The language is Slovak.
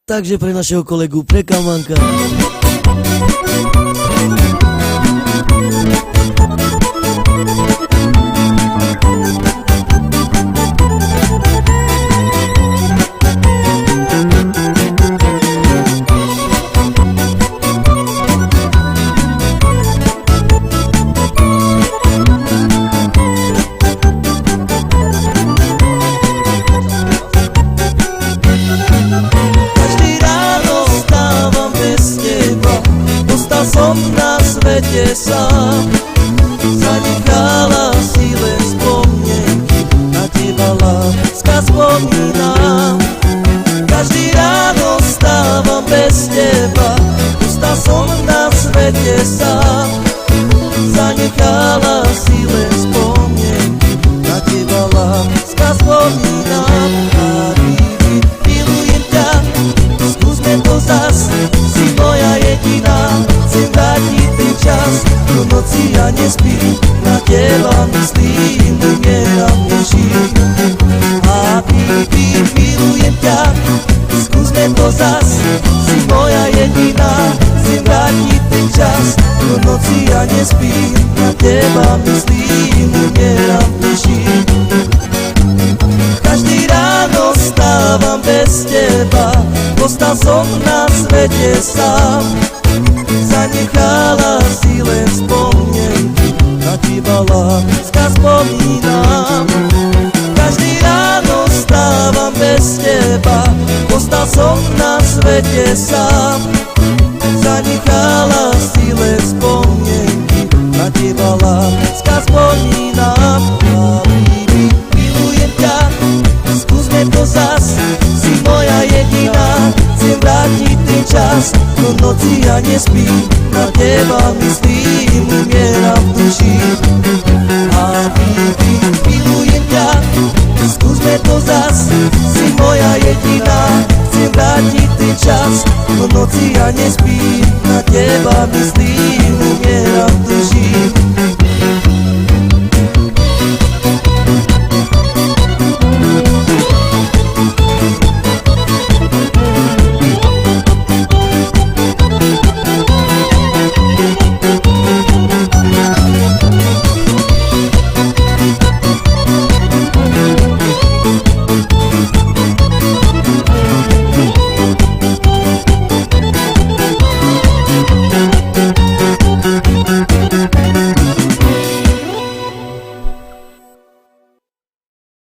Takže pre našeho kolegu, pre Kalmanka. Som na svete sám, zanechala si len spomienky, na teba láska spomínam. Každý ráno stávam bez teba, ostal som na svete sám, zanechala si len spomienky, na teba láska spomínam. Milujem ťa, skúsme to zas, si moja jediná. Chcem vrátiť ten čas, do noci ja nespím, na teba myslím, umieram nežím. A milujem ťa, skúsme to zas, si moja jediná. Chcem vrátiť ten čas, do noci ja nespím, na teba myslím, umieram nežím. Každý ráno stávam bez teba, ostal som na svete sám, zanechala si len spomienky, na teba láska spomínam. Každý ráno stávam bez teba, ostal som na svete sám, zanechala si len spomienky, na teba láska spomínam. Milujem ťa, skúsme to zas, si moja jediná. Chcem vrátiť ten čas, do noci ja nespím, na teba myslím, umieram v duši. A milujem ťa, skúsme to zas, si moja jediná. Chcem vrátiť ten čas, do noci ja nespím, na teba myslím.